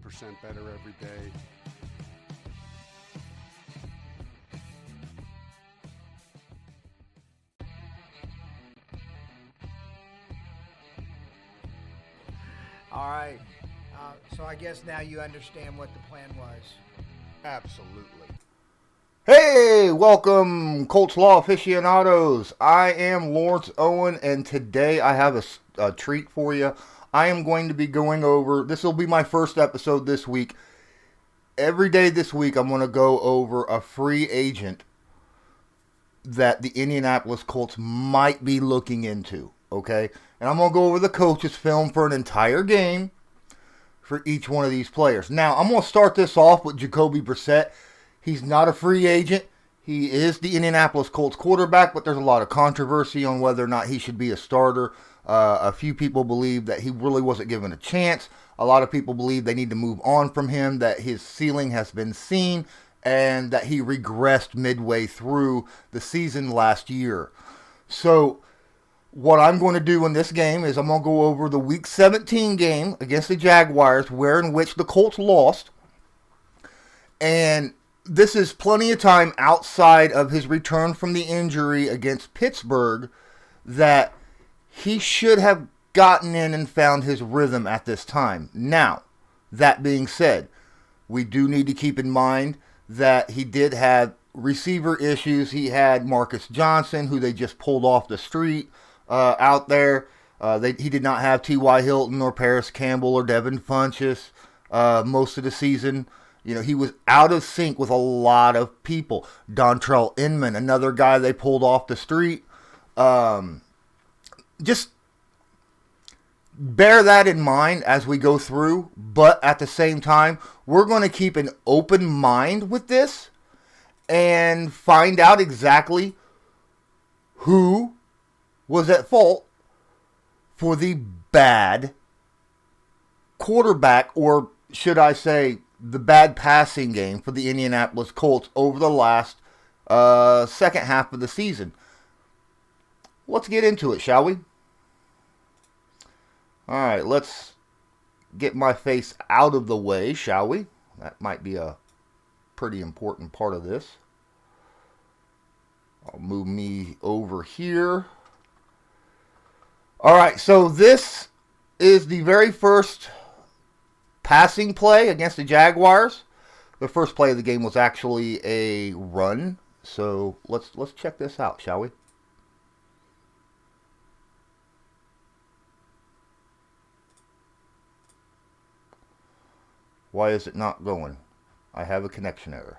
1% better every day. All right. So I guess now you understand what the plan was. Absolutely. Hey, welcome, Colts Law aficionados. I am Lawrence Owen, and today I have a treat for you. I am going to be going over, this will be my first episode this week. Every day this week, I'm going to go over a free agent that the Indianapolis Colts might be looking into, okay? And I'm going to go over the coach's film for an entire game for each one of these players. Now, I'm going to start this off with Jacoby Brissett. He's not a free agent. He is the Indianapolis Colts quarterback, but there's a lot of controversy on whether or not he should be a starter. A few people believe that he really wasn't given a chance. A lot of people believe they need to move on from him, that his ceiling has been seen, and that he regressed midway through the season last year. So what I'm going to do in this game is I'm going to go over the week 17 game against the Jaguars, in which the Colts lost. And this is plenty of time outside of his return from the injury against Pittsburgh that he should have gotten in and found his rhythm at this time. Now, that being said, we do need to keep in mind that he did have receiver issues. He had Marcus Johnson, who they just pulled off the street out there. He did not have T.Y. Hilton or Paris Campbell or Devin Funchess most of the season. You know, he was out of sync with a lot of people. Dontrell Inman, another guy they pulled off the street. Just bear that in mind as we go through. But at the same time, we're going to keep an open mind with this and find out exactly who was at fault for the bad quarterback, or should I say the bad passing game for the Indianapolis Colts over the last second half of the season. Let's get into it, shall we? All right, let's get my face out of the way, shall we? That might be a pretty important part of this. I'll move me over here. All right, so this is the very first passing play against the Jaguars. The first play of the game was actually a run. So let's check this out, shall we? Why is it not going? I have a connection error.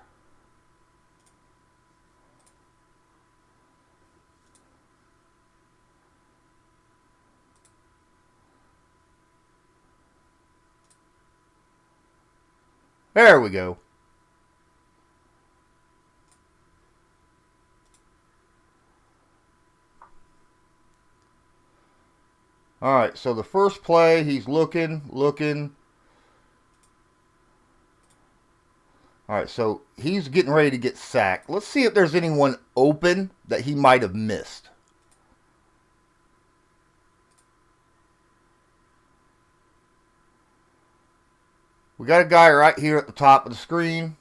There we go. All right, so the first play, he's looking. All right, so he's getting ready to get sacked. Let's see if there's anyone open that he might have missed. We got a guy right here at the top of the screen.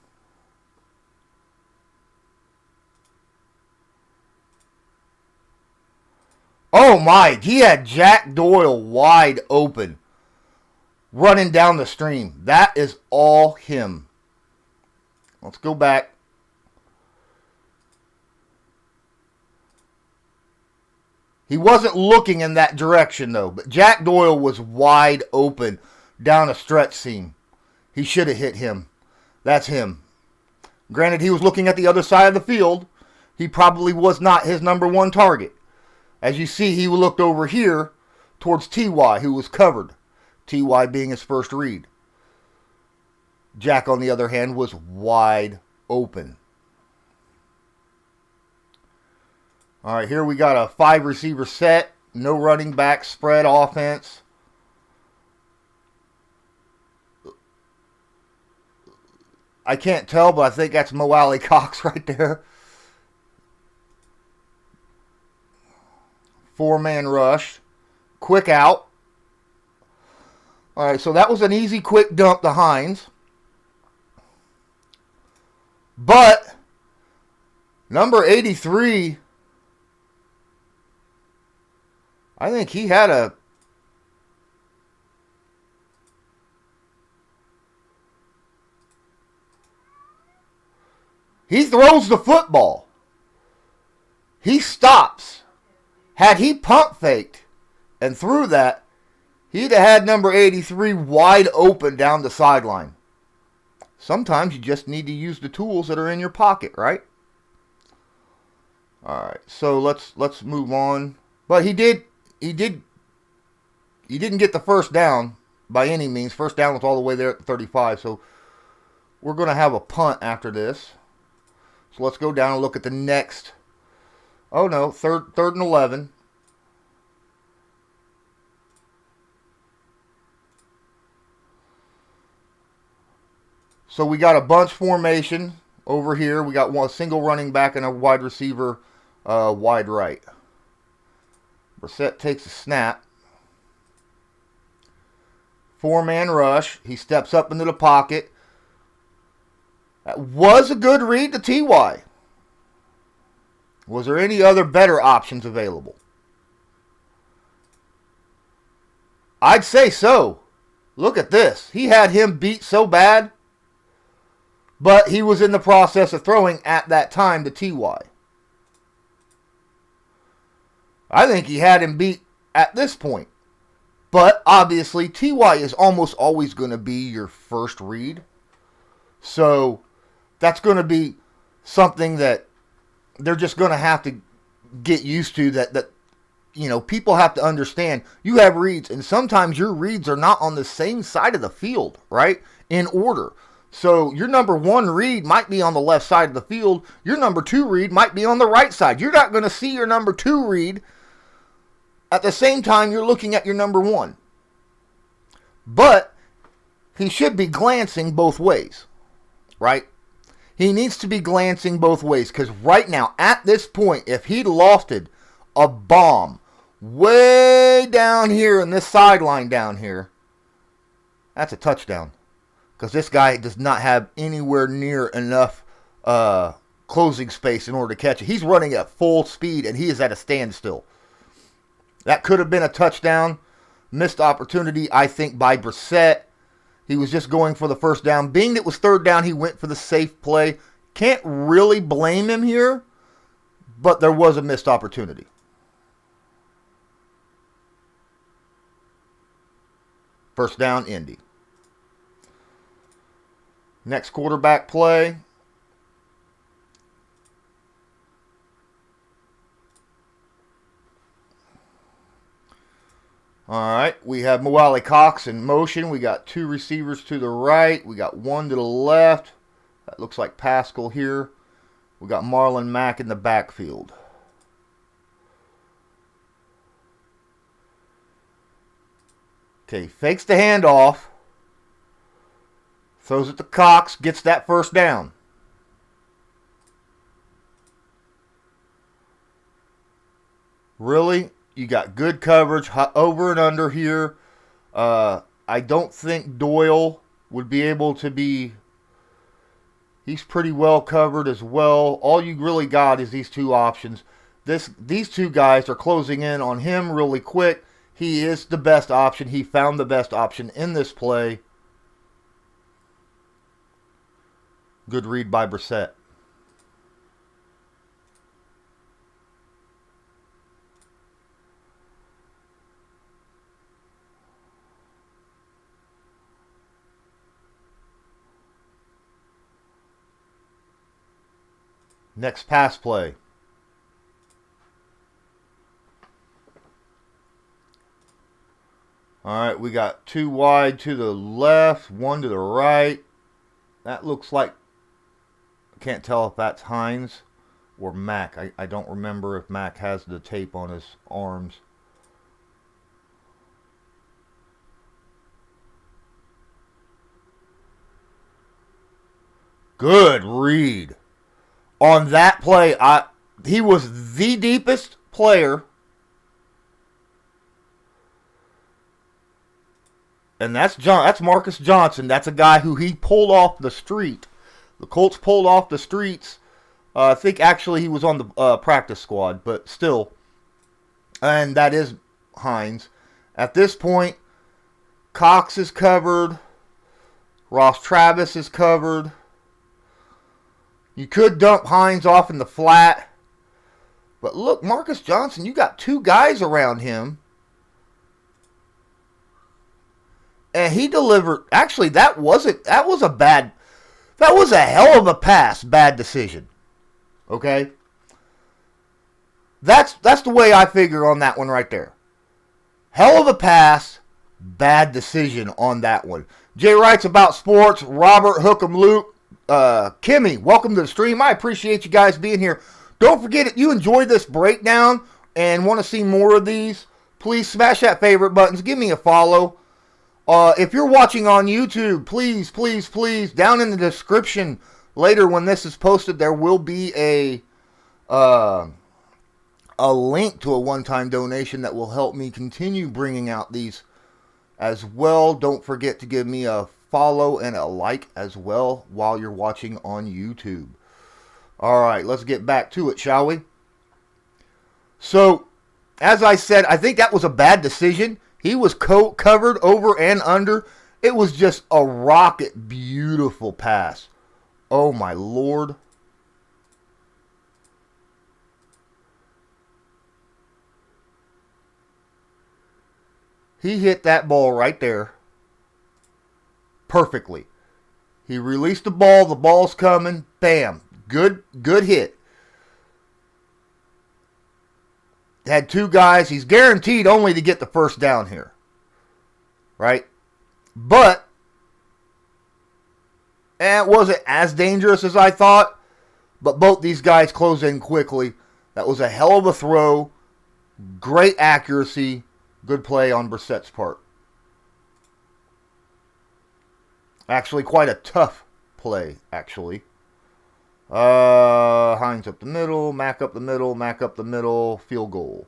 Oh my, he had Jack Doyle wide open, running down the stream. That is all him. Let's go back. He wasn't looking in that direction though, but Jack Doyle was wide open down a stretch seam. He should have hit him. That's him. Granted, he was looking at the other side of the field. He probably was not his number one target. As you see, he looked over here towards T.Y., who was covered. T.Y. being his first read. Jack, on the other hand, was wide open. All right, here we got a 5-receiver set. No running back, spread offense. I can't tell, but I think that's Mo Alley Cox right there. 4-man rush. Quick out. All right, so that was an easy, quick dump to Hines. But number 83, I think he had a... He throws the football. He stops. Had he pump faked and threw that, he'd have had number 83 wide open down the sideline. Sometimes you just need to use the tools that are in your pocket, right? All right, so let's move on. But he didn't get the first down by any means. First down was all the way there at the 35. So we're going to have a punt after this. So let's go down and look at the next. Oh no, third and 11. So we got a bunch formation over here. We got one single running back and a wide receiver wide right. Brissett takes a snap. 4-man rush. He steps up into the pocket. That was a good read to T.Y. Was there any other better options available? I'd say so. Look at this. He had him beat so bad, but he was in the process of throwing at that time to T.Y. I think he had him beat at this point. But obviously, T.Y. is almost always going to be your first read. So that's going to be something that they're just going to have to get used to, that people have to understand. You have reads, and sometimes your reads are not on the same side of the field, right? In order. So your number 1 read might be on the left side of the field. Your number 2 read might be on the right side. You're not going to see your number 2 read at the same time you're looking at your number 1. But he should be glancing both ways, right? He needs to be glancing both ways, because right now, at this point, if he lofted a bomb way down here in this sideline down here, that's a touchdown. Because this guy does not have anywhere near enough closing space in order to catch it. He's running at full speed, and he is at a standstill. That could have been a touchdown. Missed opportunity, I think, by Brissett. He was just going for the first down. Being that it was third down, he went for the safe play. Can't really blame him here, but there was a missed opportunity. First down, Indy. Next quarterback play. All right, we have Moali Cox in motion. We got 2 receivers to the right. We got 1 to the left. That looks like Pascal here. We got Marlon Mack in the backfield. Okay, fakes the handoff. Throws it to Cox, gets that first down. Really? You got good coverage over and under here. I don't think Doyle would be able to be... He's pretty well covered as well. All you really got is these 2 options. These 2 guys are closing in on him really quick. He is the best option. He found the best option in this play. Good read by Brissett. Next pass play. All right, we got 2 wide to the left, 1 to the right. That looks like, I can't tell if that's Hines or Mack. I don't remember if Mack has the tape on his arms. Good read. On that play, he was the deepest player And that's Marcus Johnson. That's a guy who he pulled off the street. The Colts pulled off the streets. I think actually he was on the practice squad, but still. And that is Hines. At this point, Cox is covered. Ross Travis is covered. You could dump Hines off in the flat. But look, Marcus Johnson, you got two guys around him. And he delivered. Actually, that was a hell of a pass. Bad decision. Okay? That's the way I figure on that one right there. Hell of a pass. Bad decision on that one. Jay writes about sports. Robert, Hookem, Luke, Kimmy, welcome to the stream. I appreciate you guys being here. Don't forget, if you enjoyed this breakdown and want to see more of these, please smash that favorite buttons. Give me a follow. If you're watching on YouTube, please, down in the description later when this is posted, there will be a link to a one-time donation that will help me continue bringing out these as well. Don't forget to give me a follow and a like as well while you're watching on YouTube. All right, let's get back to it, shall we? So, as I said, I think that was a bad decision. He was covered over and under. It was just a rocket beautiful pass. Oh, my Lord. He hit that ball right there perfectly. He released the ball. The ball's coming. Bam. Good hit. Had two guys. He's guaranteed only to get the first down here. Right? But it wasn't as dangerous as I thought. But both these guys close in quickly. That was a hell of a throw. Great accuracy. Good play on Brissett's part. Actually, quite a tough play, actually. Hines up the middle, Mack up the middle, Mack up the middle, field goal.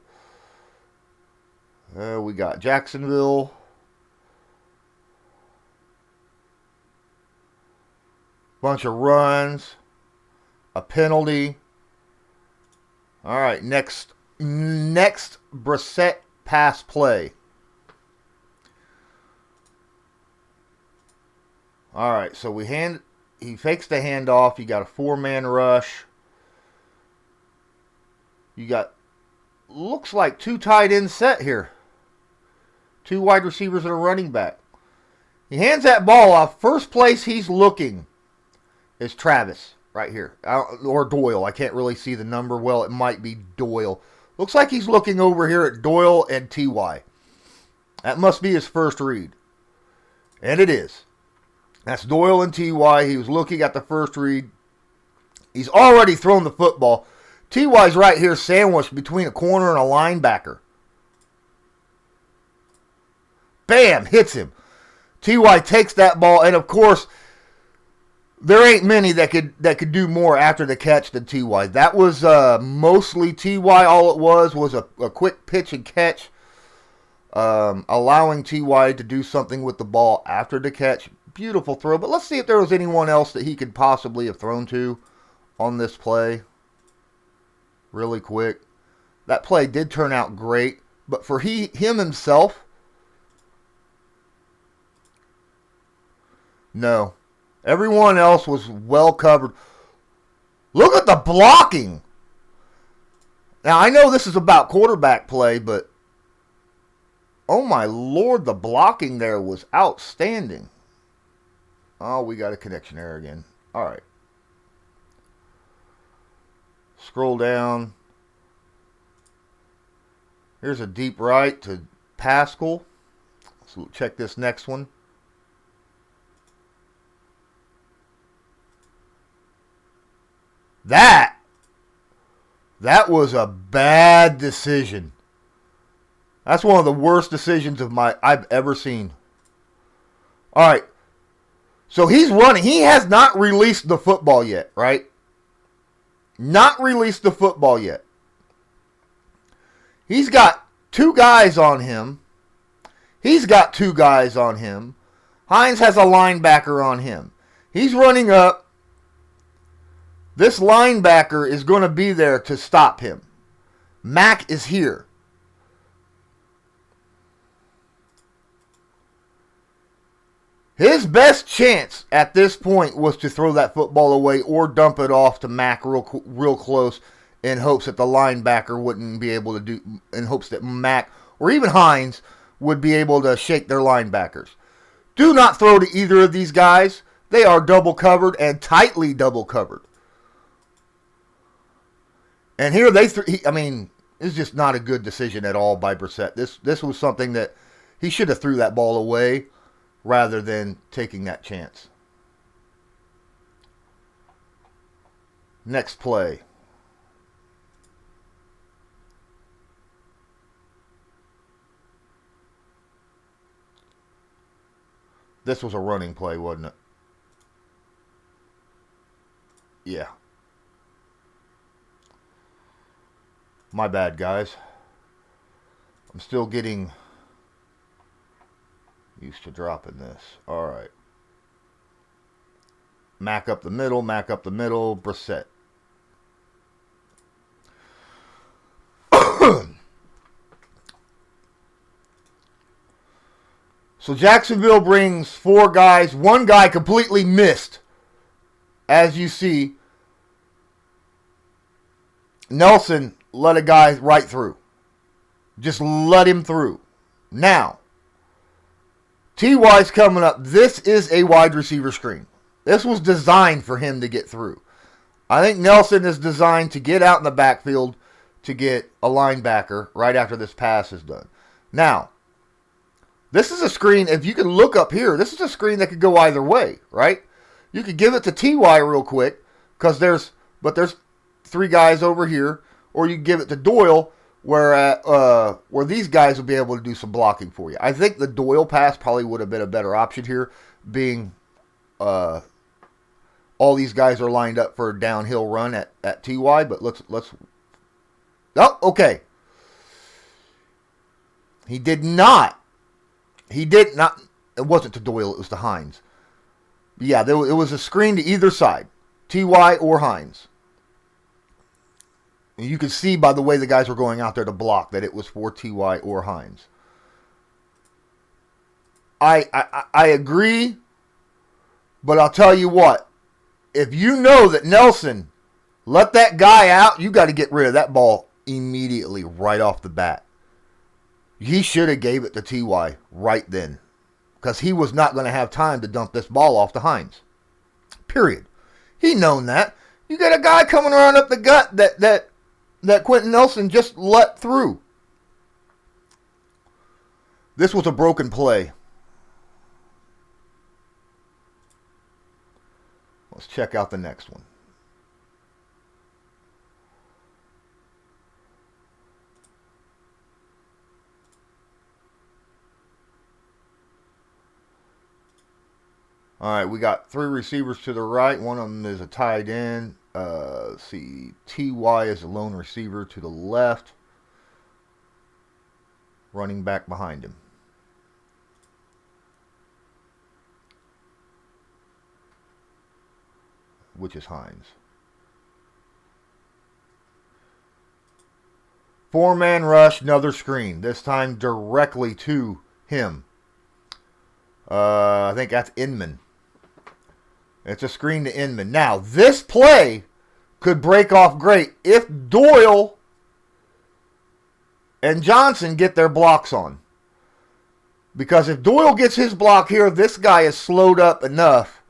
We got Jacksonville. Bunch of runs. A penalty. All right, next Brissett pass play. All right, so he fakes the handoff. You got a 4-man rush. You got, looks like 2 tight ends set here. 2 wide receivers and a running back. He hands that ball off. First place he's looking is Travis right here. Or Doyle. I can't really see the number. Well, it might be Doyle. Looks like he's looking over here at Doyle and T.Y. That must be his first read. And it is. That's Doyle and T.Y. He was looking at the first read. He's already thrown the football. T.Y.'s right here sandwiched between a corner and a linebacker. Bam! Hits him. T.Y. takes that ball, and of course, there ain't many that could do more after the catch than T.Y. That was mostly T.Y. All it was a quick pitch and catch, allowing T.Y. to do something with the ball after the catch. Beautiful throw, but let's see if there was anyone else that he could possibly have thrown to on this play. Really quick. That play did turn out great, but for him himself, no. Everyone else was well covered. Look at the blocking. Now, I know this is about quarterback play, but oh my Lord, the blocking there was outstanding. Oh, we got a connection error again. All right. Scroll down. Here's a deep right to Pascal. So check this next one. That was a bad decision. That's one of the worst decisions I've ever seen. All right. So he's running. He has not released the football yet, right? Not released the football yet. He's got 2 guys on him. He's got 2 guys on him. Hines has a linebacker on him. He's running up. This linebacker is going to be there to stop him. Mack is here. His best chance at this point was to throw that football away or dump it off to Mack real close in hopes that the linebacker wouldn't be able to do, in hopes that Mack or even Hines would be able to shake their linebackers. Do not throw to either of these guys. They are double covered and tightly double covered. And here it's just not a good decision at all by Brissett. This was something that he should have threw that ball away rather than taking that chance. Next play. This was a running play, wasn't it? Yeah. My bad, guys. I'm still getting used to dropping this. All right. Mack up the middle, Brissett. So Jacksonville brings 4 guys. 1 guy completely missed. As you see, Nelson let a guy right through. Just let him through. Now, T.Y.'s coming up. This is a wide receiver screen. This was designed for him to get through. I think Nelson is designed to get out in the backfield to get a linebacker right after this pass is done. Now, this is a screen, if you can look up here, this is a screen that could go either way, right? You could give it to T.Y. real quick, because there's 3 guys over here, or you can give it to Doyle, where these guys will be able to do some blocking for you. I think the Doyle pass probably would have been a better option here, being all these guys are lined up for a downhill run at T.Y., but let's oh, okay. He did not. It wasn't to Doyle, it was to Hines. Yeah, it was a screen to either side, T.Y. or Hines. And you could see by the way the guys were going out there to block that it was for T.Y. or Hines. I agree, but I'll tell you what. If you know that Nelson let that guy out, you got to get rid of that ball immediately right off the bat. He should have gave it to T.Y. right then, because he was not going to have time to dump this ball off to Hines. Period. He known that. You got a guy coming around up the gut that Quentin Nelson just let through. This was a broken play. Let's check out the next one. All right, we got 3 receivers to the right. One of them is a tight end. Let's see, T.Y. is a lone receiver to the left. Running back behind him. Which is Hines. 4-man rush, another screen. This time directly to him. I think that's Inman. It's a screen to Inman. Now, this play could break off great if Doyle and Johnson get their blocks on. Because if Doyle gets his block here, this guy is slowed up enough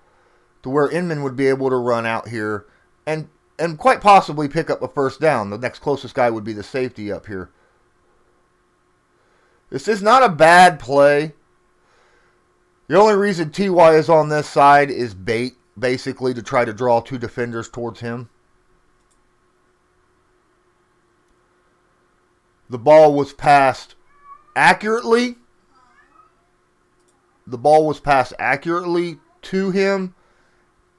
to where Inman would be able to run out here and quite possibly pick up a first down. The next closest guy would be the safety up here. This is not a bad play. The only reason T.Y. is on this side is bait, basically, to try to draw 2 defenders towards him. The ball was passed accurately. The ball was passed accurately to him.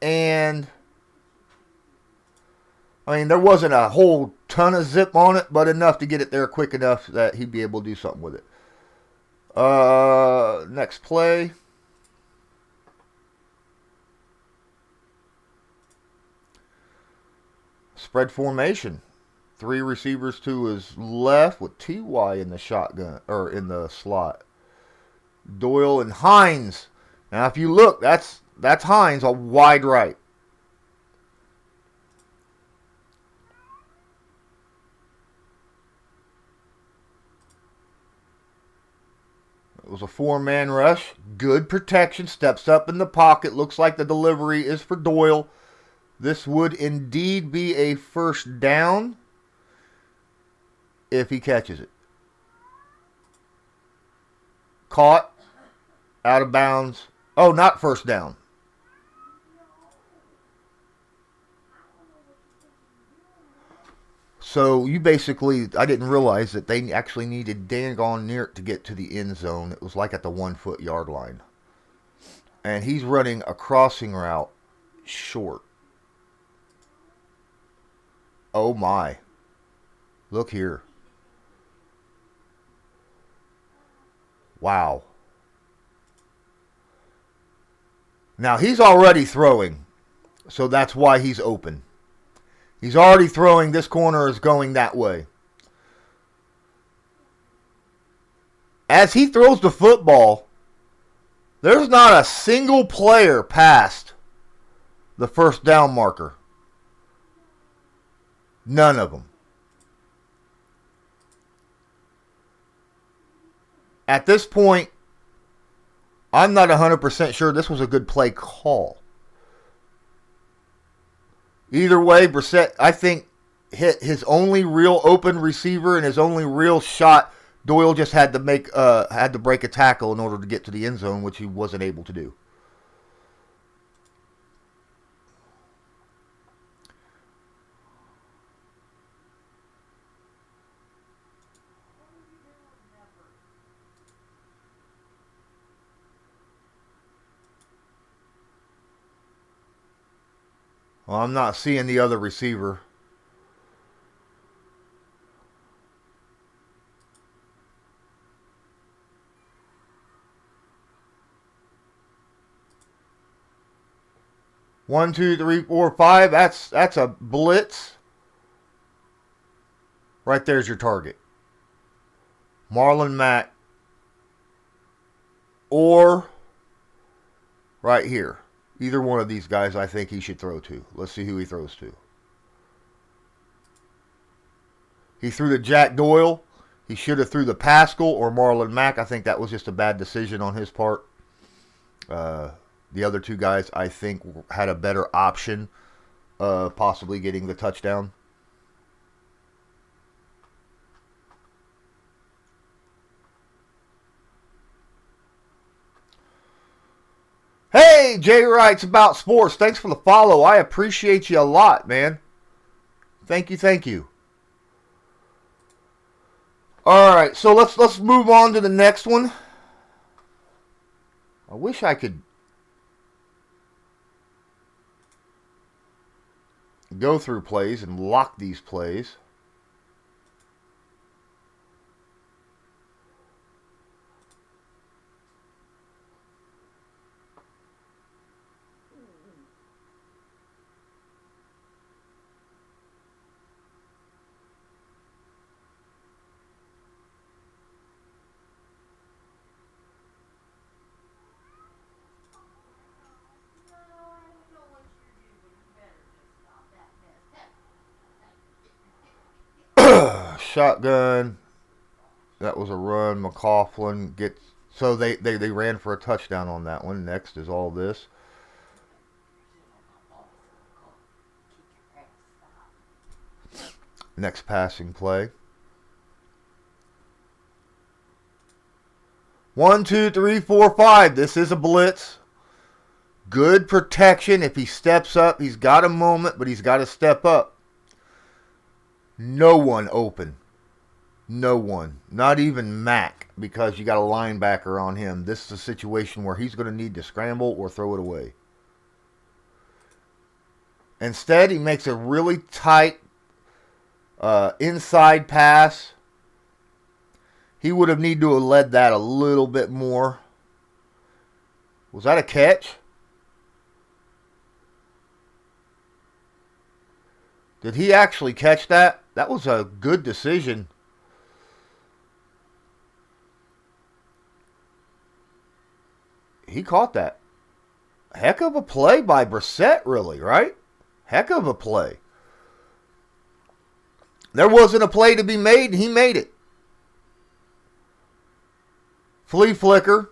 And, I mean, there wasn't a whole ton of zip on it, but enough to get it there quick enough that he'd be able to do something with it. Next play. Spread formation. 3 receivers to his left with Ty in the shotgun or in the slot. Doyle and Hines. Now, if you look, that's Hines a wide right. It was a 4-man rush. Good protection. Steps up in the pocket. Looks like the delivery is for Doyle. This would indeed be a first down if he catches it. Caught. Out of bounds. Oh, not first down. So you basically, I didn't realize that they actually needed dang near it to get to the end zone. It was like at the 1 foot yard line. And he's running a crossing route short. Oh my. Look here. Wow. Now he's already throwing. So that's why he's open. He's already throwing. This corner is going that way. As he throws the football, there's not a single player past the first down marker. None of them. At this point, I'm not 100% sure this was a good play call. Either way, Brissett, I think, hit his only real open receiver and his only real shot. Doyle just had to break a tackle in order to get to the end zone, which he wasn't able to do. Well, I'm not seeing the other receiver. One, two, three, four, five. That's a blitz. Right there's your target. Marlon Mack. Or right here. Either one of these guys I think he should throw to. Let's see who he throws to. He threw to Jack Doyle. He should have threw to Pascal or Marlon Mack. I think that was just a bad decision on his part. The other two guys I think had a better option possibly getting the touchdown. Hey, Jay writes about sports. Thanks for the follow. I appreciate you a lot, man. Thank you, thank you. All right, so let's move on to the next one. I wish I could go through plays and lock these plays. Shotgun. That was a run. McCaughlin gets. So they ran for a touchdown on that one. Next is all this. Next passing play. 1, 2, 3, 4, 5. This is a blitz. Good protection. If he steps up, he's got a moment, but he's got to step up. No one open. No one. Not even Mack, because you got a linebacker on him. This is a situation where he's going to need to scramble or throw it away. Instead, he makes a really tight inside pass. He would have needed to have led that a little bit more. Was that a catch? Did he actually catch that? That was a good decision. He caught that. Heck of a play by Brissett, really, right? Heck of a play. There wasn't a play to be made, and he made it. Flea flicker.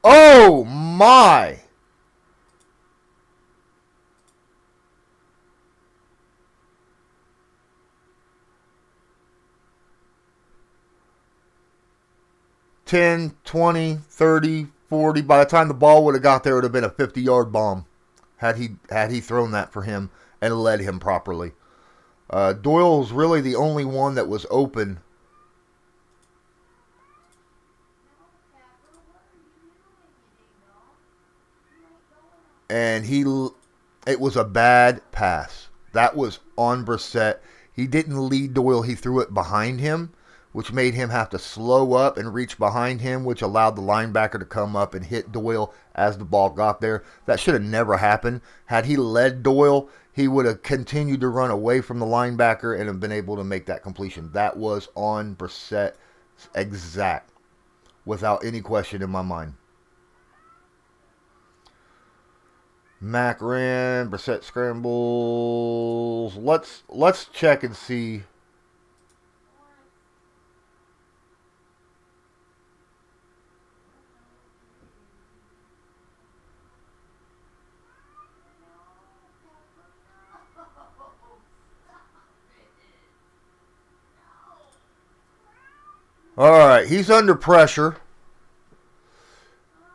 Oh, my. $10, $20, $30, $40. By the time the ball would have got there, it would have been a 50-yard bomb had he thrown that for him and led him properly. Doyle's really the only one that was open. And it was a bad pass. That was on Brissett. He didn't lead Doyle. He threw it behind him, which made him have to slow up and reach behind him, which allowed the linebacker to come up and hit Doyle as the ball got there. That should have never happened. Had he led Doyle, he would have continued to run away from the linebacker and have been able to make that completion. That was on Brissett exact, without any question in my mind. Mack ran, Brissett scrambles. Let's check and see. All right, he's under pressure.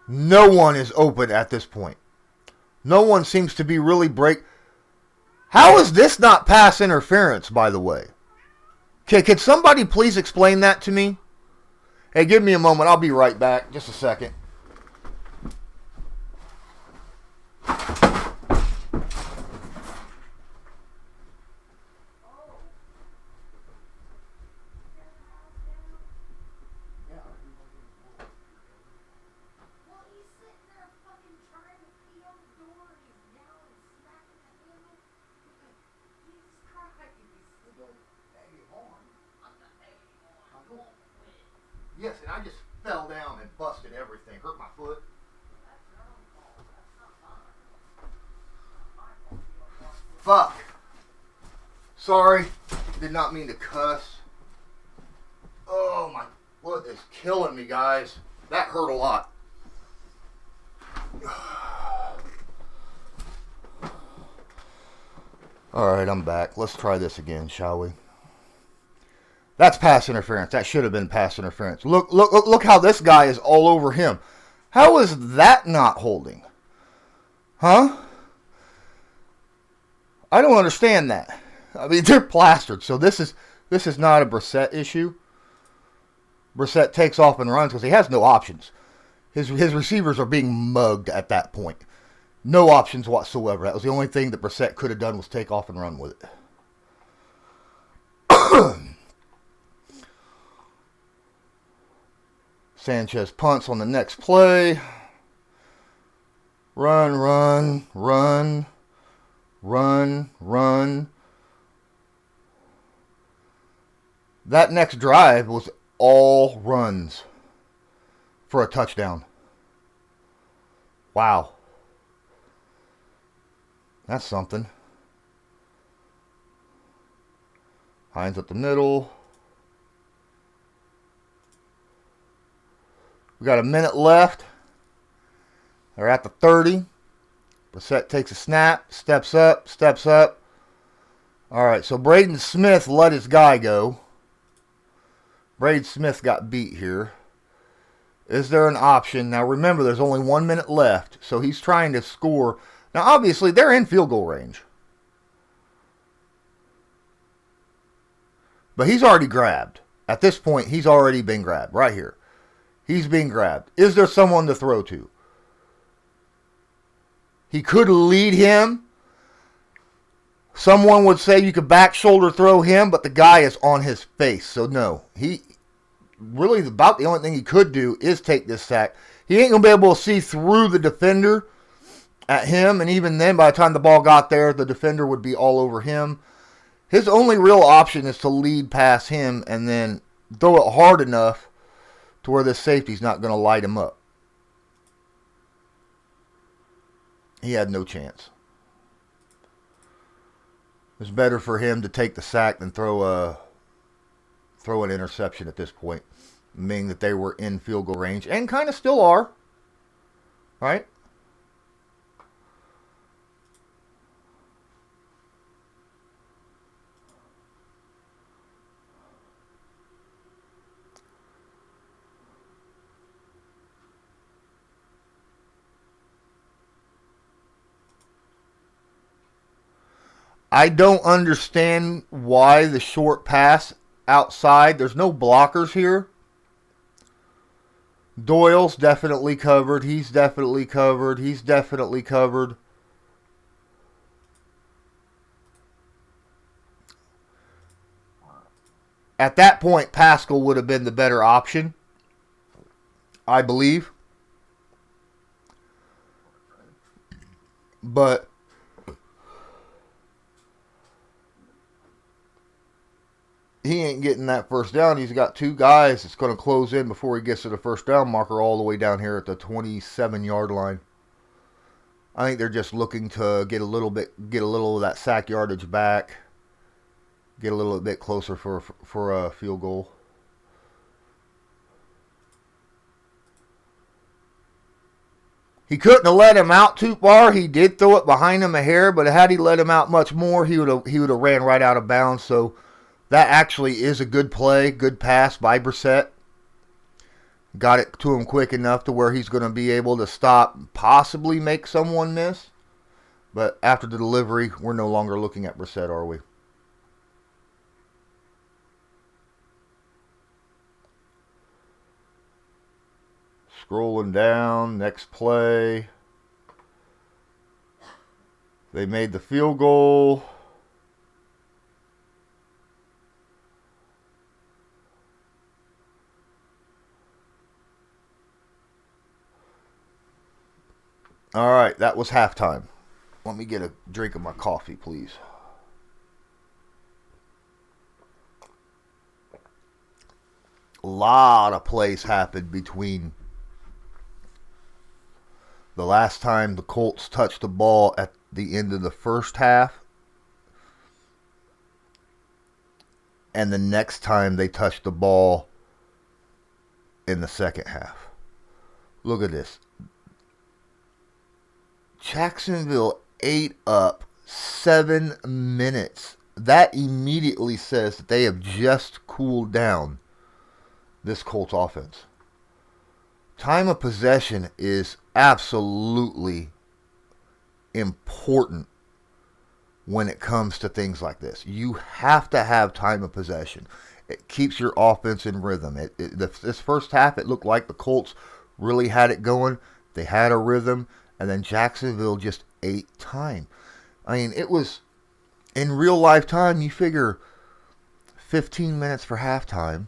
No one is open at this point. No one seems to be really How is this not pass interference, by the way? Could somebody please explain that to me? Hey, give me a moment. I'll be right back. Just a second. Yes, and I just fell down and busted everything. Hurt my foot. Fuck. Sorry. Did not mean to cuss. Oh, my foot is killing me, guys. That hurt a lot. Alright, I'm back. Let's try this again, shall we? That's pass interference. That should have been pass interference. Look how this guy is all over him. How is that not holding? Huh? I don't understand that. I mean, they're plastered. So this is not a Brissett issue. Brissett takes off and runs because he has no options. His receivers are being mugged at that point. No options whatsoever. That was the only thing that Brissett could have done was take off and run with it. Sanchez punts on the next play. Run, run, run, run, run. That next drive was all runs for a touchdown. Wow. That's something. Hines up the middle. We got a minute left. They're at the 30. Brissett takes a snap, steps up. All right, so Braden Smith let his guy go. Braden Smith got beat here. Is there an option? Now remember, there's only 1 minute left, so he's trying to score. Now obviously, they're in field goal range. But he's already grabbed. At this point, he's already been grabbed right here. He's being grabbed. Is there someone to throw to? He could lead him. Someone would say you could back shoulder throw him, but the guy is on his face. So no. really about the only thing he could do is take this sack. He ain't going to be able to see through the defender at him, and even then, by the time the ball got there, the defender would be all over him. His only real option is to lead past him and then throw it hard enough to where this safety's not going to light him up. He had no chance. It was better for him to take the sack than throw an interception at this point, meaning that they were in field goal range and kind of still are, right? I don't understand why the short pass outside. There's no blockers here. Doyle's definitely covered. He's definitely covered. He's definitely covered. At that point, Pascal would have been the better option, I believe. But he ain't getting that first down. He's got two guys that's going to close in before he gets to the first down marker all the way down here at the 27-yard line. I think they're just looking to get a little of that sack yardage back, get a little bit closer for a field goal. He couldn't have let him out too far. He did throw it behind him a hair, but had he let him out much more, he would have ran right out of bounds. So that actually is a good play, good pass by Brissett. Got it to him quick enough to where he's going to be able to stop, possibly make someone miss. But after the delivery, we're no longer looking at Brissett, are we? Scrolling down, next play. They made the field goal. All right, that was halftime. Let me get a drink of my coffee, please. A lot of plays happened between the last time the Colts touched the ball at the end of the first half and the next time they touched the ball in the second half. Look at this. Jacksonville ate up 7 minutes. That immediately says that they have just cooled down this Colts offense. Time of possession is absolutely important when it comes to things like this. You have to have time of possession. It keeps your offense in rhythm. This first half, it looked like the Colts really had it going. They had a rhythm. And then Jacksonville just ate time. I mean, it was, in real life time, you figure 15 minutes for halftime,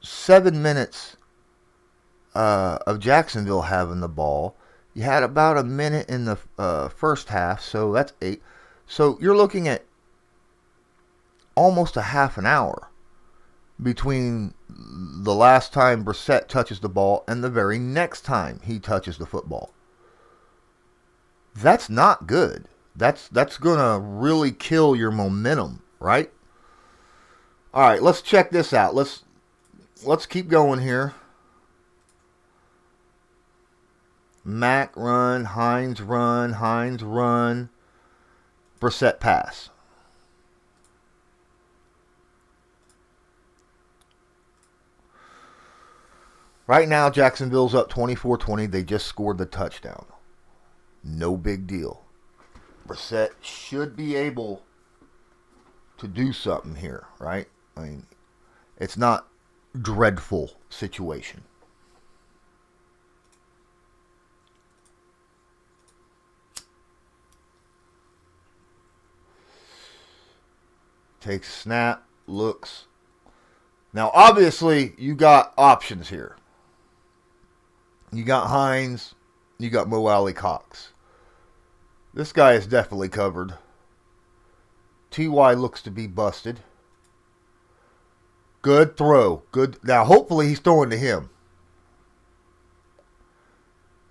7 minutes of Jacksonville having the ball. You had about a minute in the first half, so that's 8. So you're looking at almost a half an hour between the last time Brissett touches the ball and the very next time he touches the football. That's not good. That's going to really kill your momentum, right? All right, let's check this out. Let's keep going here. Mack run, Hines run, Brissett pass. Right now, Jacksonville's up 24-20. They just scored the touchdown. No big deal. Brissett should be able to do something here, right? I mean, it's not a dreadful situation. Takes a snap, looks, Now, obviously, you got options here. You got Hines. You got Mo Alley Cox. This guy is definitely covered. T.Y. looks to be busted. Good throw. Good. Now, hopefully, he's throwing to him.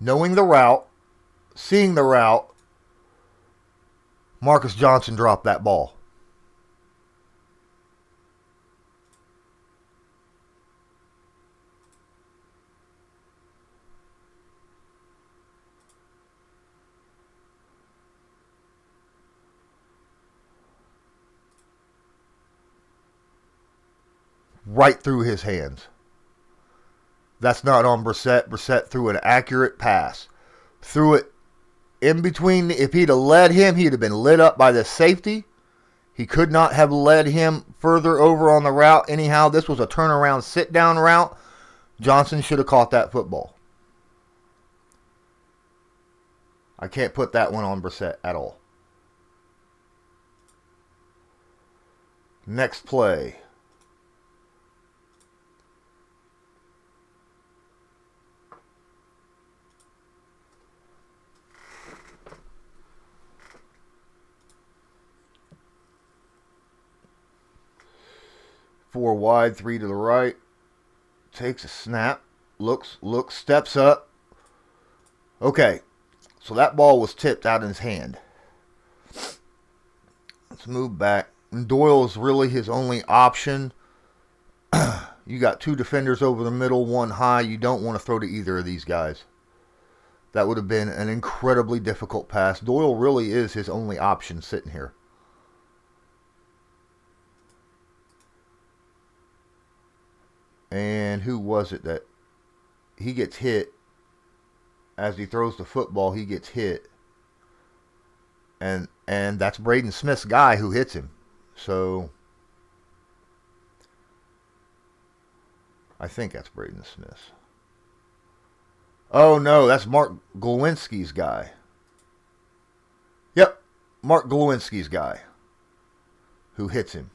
Knowing the route, seeing the route, Marcus Johnson dropped that ball. Right through his hands. That's not on Brissett. Brissett threw an accurate pass. Threw it in between. If he'd have led him, he'd have been lit up by the safety. He could not have led him further over on the route. Anyhow, this was a turnaround sit-down route. Johnson should have caught that football. I can't put that one on Brissett at all. Next play. Four wide, three to the right. Takes a snap. Looks, steps up. Okay. So that ball was tipped out in his hand. Let's move back. And Doyle is really his only option. You got two defenders over the middle, one high. You don't want to throw to either of these guys. That would have been an incredibly difficult pass. Doyle really is his only option sitting here. And who was it that he gets hit as he throws the football? He gets hit, and that's Braden Smith's guy who hits him. So I think that's Braden Smith. Oh no, that's Mark Glowinski's guy. Yep, Mark Glowinski's guy who hits him.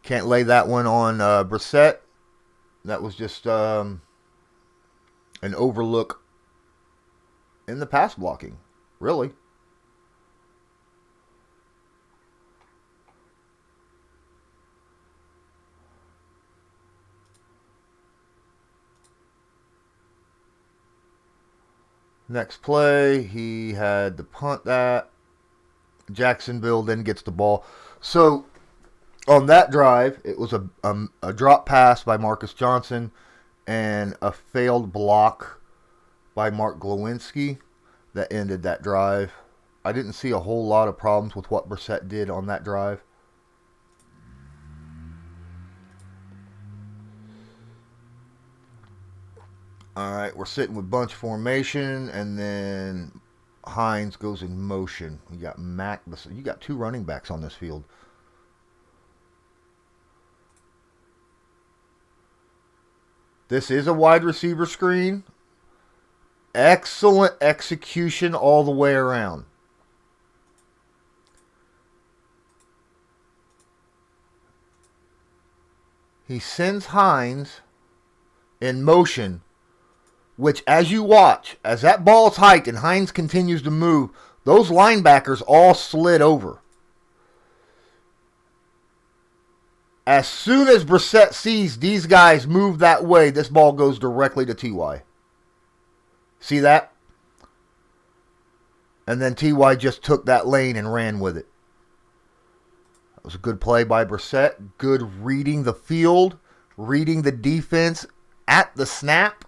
Can't lay that one on Brissett. That was just an overlook in the pass blocking, really. Next play, he had to punt that. Jacksonville then gets the ball. So on that drive, it was a drop pass by Marcus Johnson and a failed block by Mark Glowinski that ended that drive. I didn't see a whole lot of problems with what Brissett did on that drive. All right, we're sitting with bunch formation, and then Hines goes in motion. You got Mack. You got two running backs on this field. This is a wide receiver screen. Excellent execution all the way around. He sends Hines in motion, which as you watch, as that ball is hiked and Hines continues to move, those linebackers all slid over. As soon as Brissett sees these guys move that way, this ball goes directly to T.Y. See that? And then T.Y. just took that lane and ran with it. That was a good play by Brissett. Good reading the field, reading the defense at the snap.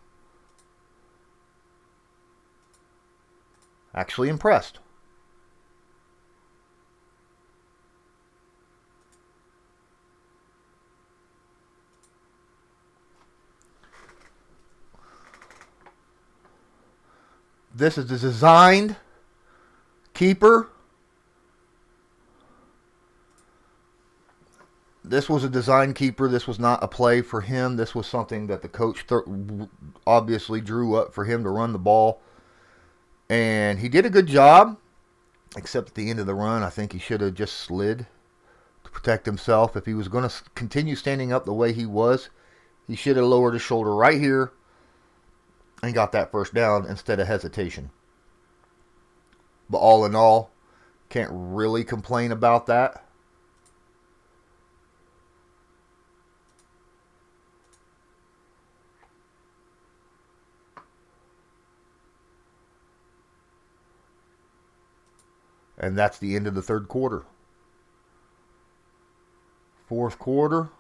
Actually impressed. This is the designed keeper. This was a design keeper. This was not a play for him. This was something that the coach obviously drew up for him to run the ball. And he did a good job, except at the end of the run, I think he should have just slid protect himself. If he was going to continue standing up the way he was, he should have lowered his shoulder right here and got that first down instead of hesitation. But all in all, can't really complain about that. And that's the end of the third quarter. Fourth quarter.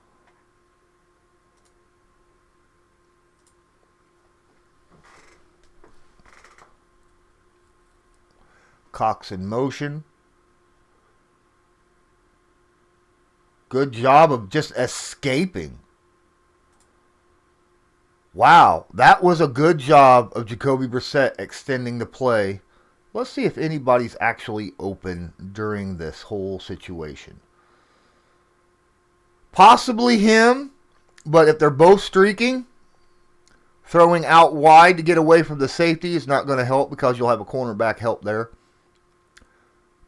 Cox in motion. Good job of just escaping. Wow, that was a good job of Jacoby Brissett extending the play. Let's see if anybody's actually open during this whole situation. Possibly him, but if they're both streaking, throwing out wide to get away from the safety is not going to help because you'll have a cornerback help there.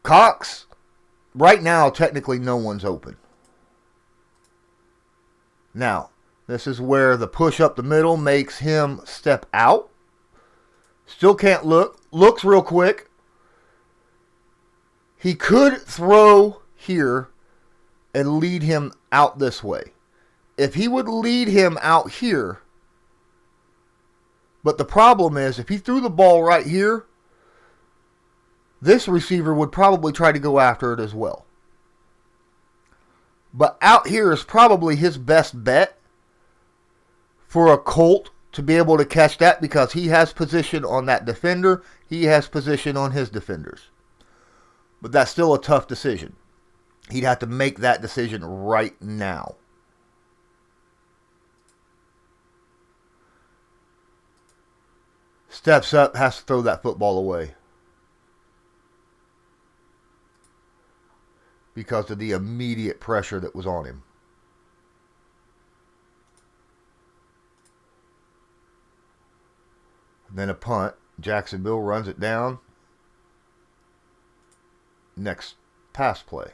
Cox, right now, technically no one's open. Now, this is where the push up the middle makes him step out. Still can't look. Looks real quick. He could throw here and lead him out this way. If he would lead him out here, but the problem is if he threw the ball right here, this receiver would probably try to go after it as well. But out here is probably his best bet for a Colt to be able to catch that because he has position on that defender. He has position on his defenders. But that's still a tough decision. He'd have to make that decision right now. Steps up, has to throw that football away. Because of the immediate pressure that was on him. Then a punt. Jacksonville runs it down. Next pass play.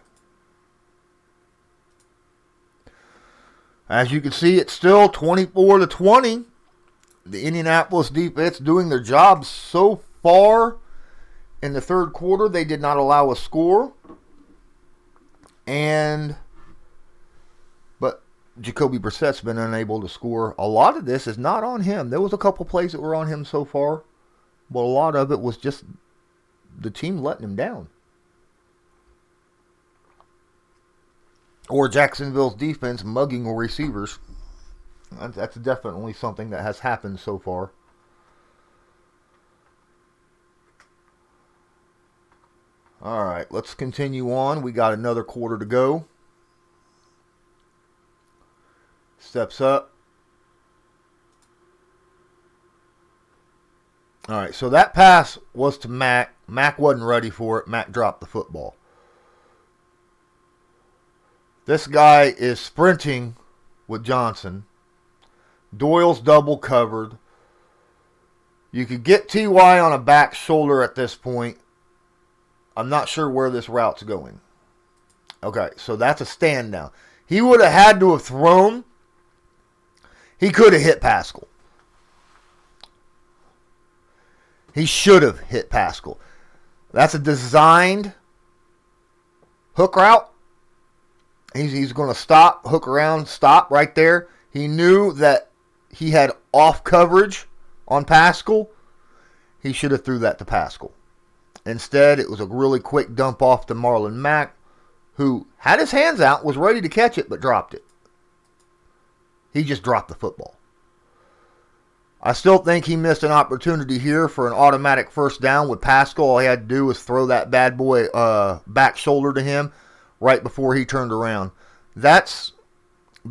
As you can see, it's still 24-20. The Indianapolis defense doing their job so far in the third quarter. They did not allow a score. But Jacoby Brissett's been unable to score. A lot of this is not on him. There was a couple plays that were on him so far. But a lot of it was just the team letting him down. Or Jacksonville's defense mugging receivers. That's definitely something that has happened so far. All right, let's continue on. We got another quarter to go. Steps up. All right, so that pass was to Mack. Mack wasn't ready for it. Mack dropped the football. This guy is sprinting with Johnson. Doyle's double covered. You could get T.Y. on a back shoulder at this point. I'm not sure where this route's going. Okay, so that's a stand now. He would have had to have thrown. He could have hit Pascal. He should have hit Pascal. That's a designed hook route. He's going to stop, hook around, stop right there. He knew that he had off coverage on Pascal. He should have threw that to Pascal. Instead, it was a really quick dump off to Marlon Mack, who had his hands out, was ready to catch it, but dropped it. He just dropped the football. I still think he missed an opportunity here for an automatic first down with Pascal. All he had to do was throw that bad boy back shoulder to him right before he turned around. That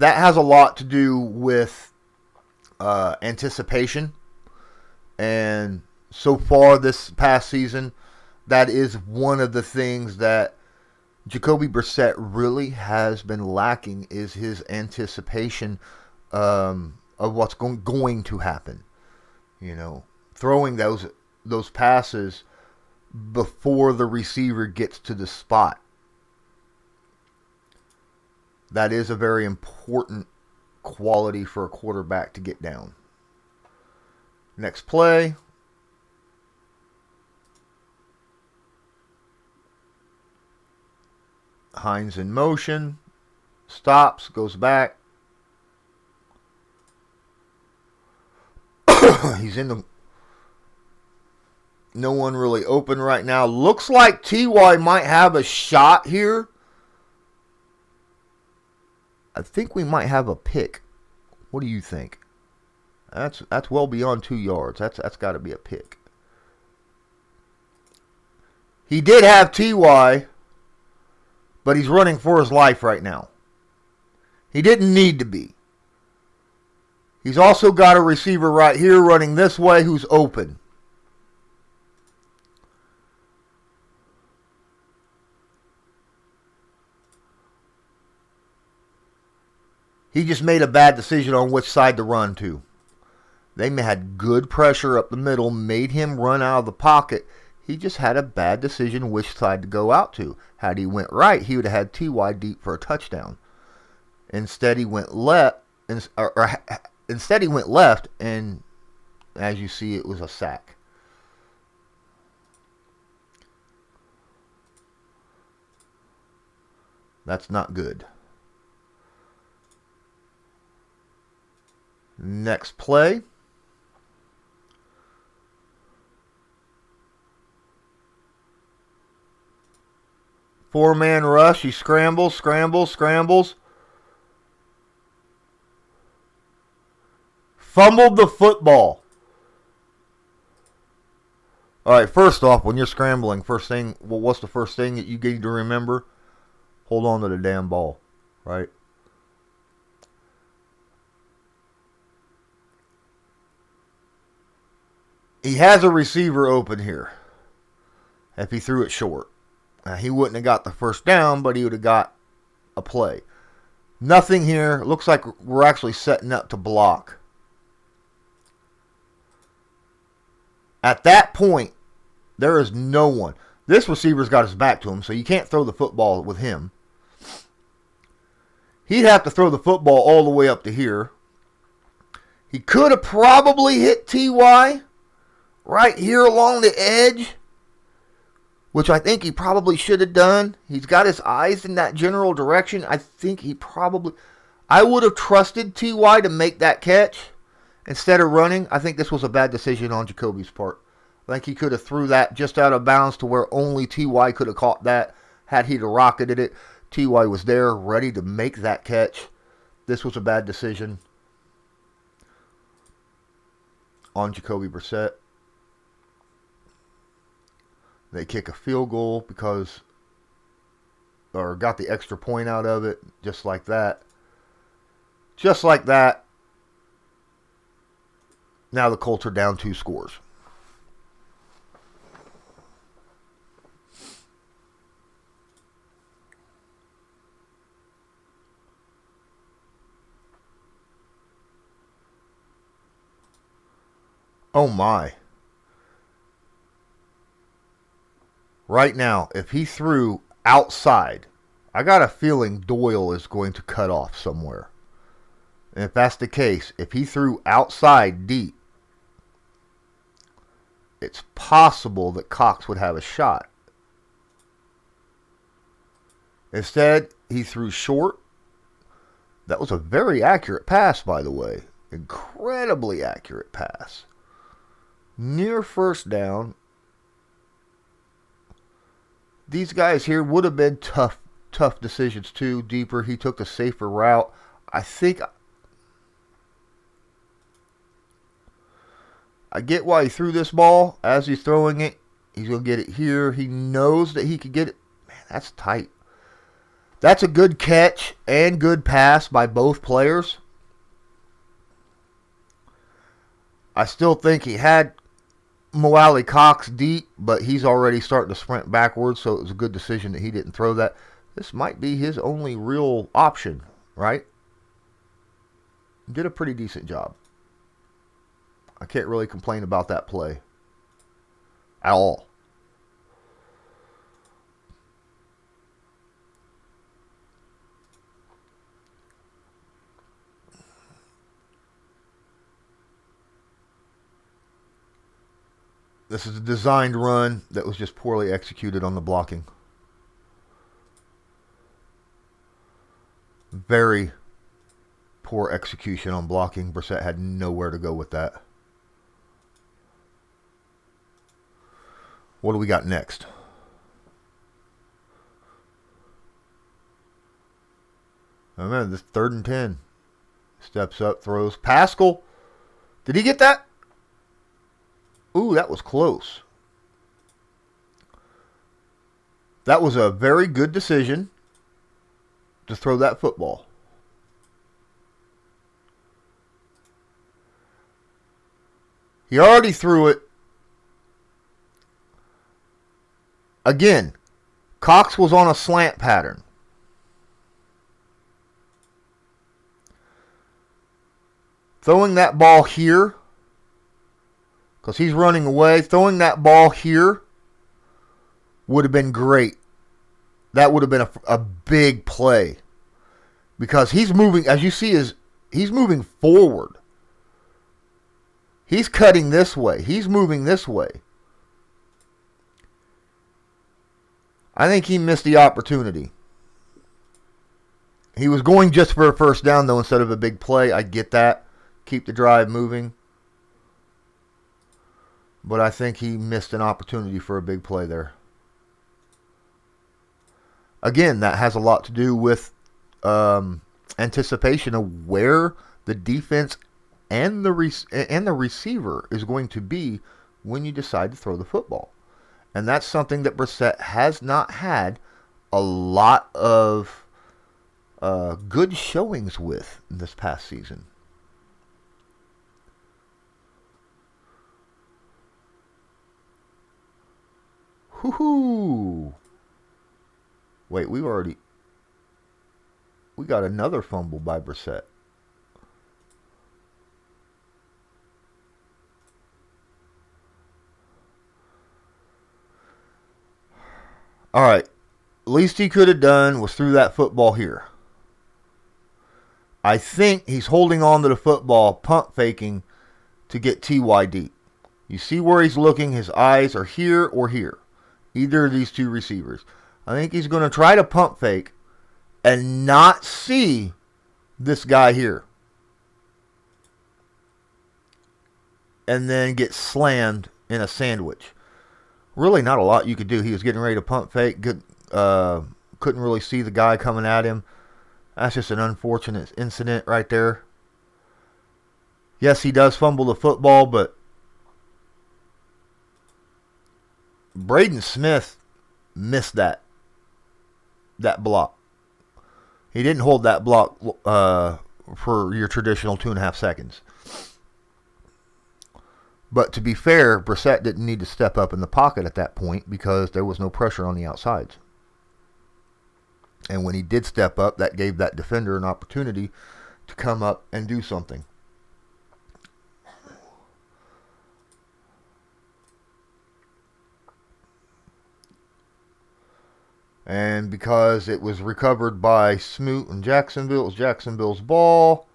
has a lot to do with anticipation. And so far this past season, that is one of the things that Jacoby Brissett really has been lacking, is his anticipation of what's going to happen. You know, throwing those passes before the receiver gets to the spot. That is a very important quality for a quarterback to get down. Next play. Hines in motion. Stops, goes back. He's in the... No one really open right now. Looks like T.Y. might have a shot here. I think we might have a pick. What do you think? That's well beyond 2 yards. That's got to be a pick. He did have T.Y., but he's running for his life right now. He didn't need to be. He's also got a receiver right here running this way who's open. He just made a bad decision on which side to run to. They had good pressure up the middle, made him run out of the pocket. He just had a bad decision which side to go out to. Had he went right, he would have had T.Y. deep for a touchdown. Instead, he went left, and as you see, it was a sack. That's not good. Next play. Four-man rush. He scrambles. Fumbled the football. All right, first off, when you're scrambling, what's the first thing that you need to remember? Hold on to the damn ball, right? He has a receiver open here. If he threw it short. Now, he wouldn't have got the first down, but he would have got a play. Nothing here. Looks like we're actually setting up to block. At that point, there is no one. This receiver's got his back to him, so you can't throw the football with him. He'd have to throw the football all the way up to here. He could have probably hit T.Y. right here along the edge, which I think he probably should have done. He's got his eyes in that general direction. I would have trusted T.Y. to make that catch instead of running. I think this was a bad decision on Jacoby's part. I think he could have threw that just out of bounds to where only T.Y. could have caught that. Had he rocketed it, T.Y. was there ready to make that catch. This was a bad decision on Jacoby Brissett. They kick a field goal got the extra point out of it, just like that. Just like that. Now the Colts are down 2 scores. Oh my. Right now, if he threw outside, I got a feeling Doyle is going to cut off somewhere. And if that's the case, if he threw outside deep, it's possible that Cox would have a shot. Instead, he threw short. That was a very accurate pass, by the way. Incredibly accurate pass. Near first down. These guys here would have been tough decisions too. Deeper, he took the safer route. I think I get why he threw this ball. As he's throwing it, he's going to get it here. He knows that he could get it. Man, that's tight. That's a good catch and good pass by both players. I still think he had Mo Cox deep, but he's already starting to sprint backwards, so it was a good decision that he didn't throw that. This might be his only real option, right? Did a pretty decent job. I can't really complain about that play at all. This is a designed run that was just poorly executed on the blocking. Very poor execution on blocking. Brissett had nowhere to go with that. What do we got next? Oh man, this 3rd and 10. Steps up, throws. Pascal. Did he get that? Ooh, that was close. That was a very good decision to throw that football. He already threw it. Again, Cox was on a slant pattern. Throwing that ball here, because he's running away, throwing that ball here would have been great. That would have been a big play. Because he's moving, as you see, he's moving forward. He's cutting this way. He's moving this way. I think he missed the opportunity. He was going just for a first down, though, instead of a big play. I get that. Keep the drive moving. But I think he missed an opportunity for a big play there. Again, that has a lot to do with anticipation of where the defense and the receiver is going to be when you decide to throw the football. And that's something that Brissett has not had a lot of good showings with this past season. Whoo-hoo! Wait, we got another fumble by Brissett. All right. Least he could have done was threw that football here. I think he's holding on to the football, pump faking to get TYD. You see where he's looking. His eyes are here or here. Either of these two receivers. I think he's going to try to pump fake and not see this guy here. And then get slammed in a sandwich. Really not a lot you could do. He was getting ready to pump fake. Couldn't really see the guy coming at him. That's just an unfortunate incident right there. Yes, he does fumble the football, but Braden Smith missed that block. He didn't hold that block for your traditional 2.5 seconds. But to be fair, Brissett didn't need to step up in the pocket at that point because there was no pressure on the outsides. And when he did step up, that gave that defender an opportunity to come up and do something. And because it was recovered by Smoot and Jacksonville, it was Jacksonville's ball.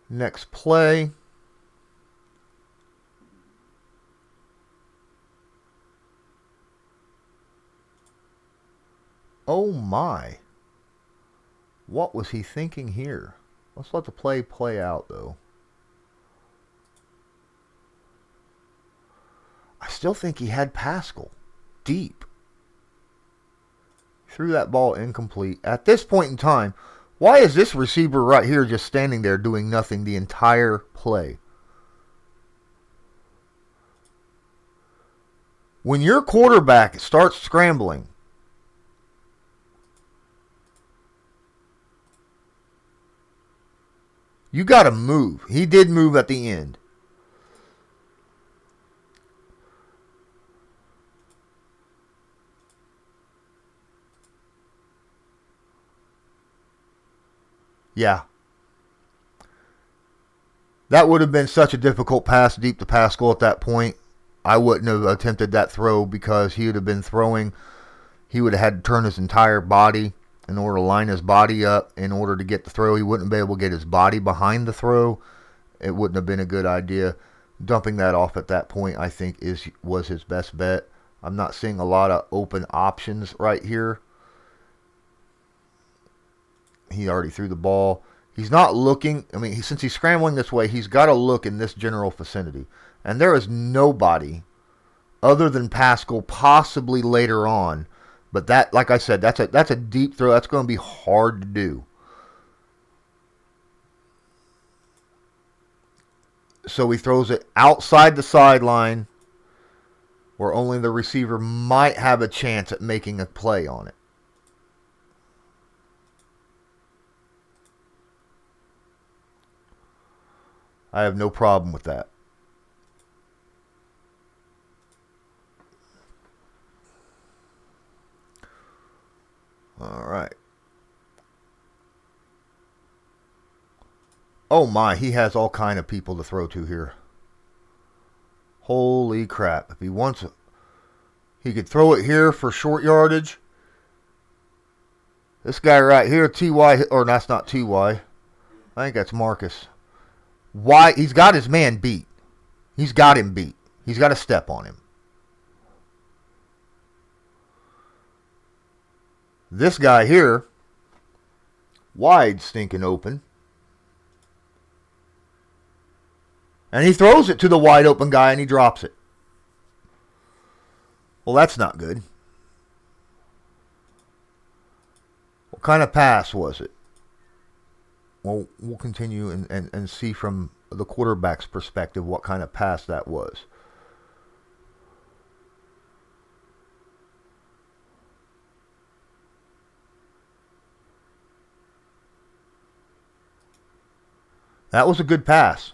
Next play. Oh my. What was he thinking here? Let's let the play out though. I still think he had Pascal deep. Threw that ball incomplete. At this point in time, why is this receiver right here just standing there doing nothing the entire play? When your quarterback starts scrambling, you got to move. He did move at the end. Yeah. That would have been such a difficult pass deep to Pascal at that point. I wouldn't have attempted that throw because he would have been throwing. He would have had to turn his entire body. in order to line his body up in order to get the throw. He wouldn't be able to get his body behind the throw. It wouldn't have been a good idea. Dumping that off at that point, I think, was his best bet. I'm not seeing a lot of open options right here. He already threw the ball. He's not looking. I mean, since he's scrambling this way, he's got to look in this general vicinity. And there is nobody other than Pascal, possibly later on. But that, like I said, that's a deep throw. That's going to be hard to do. So he throws it outside the sideline where only the receiver might have a chance at making a play on it. I have no problem with that. All right. Oh my, he has all kind of people to throw to here. Holy crap. If he wants it, he could throw it here for short yardage. This guy right here, T.Y., or that's not T.Y. I think that's Marcus. Why? He's got his man beat. He's got him beat. He's got to step on him. This guy here, wide stinking open. And he throws it to the wide open guy and he drops it. Well, that's not good. What kind of pass was it? Well, we'll continue and see from the quarterback's perspective what kind of pass that was. That was a good pass.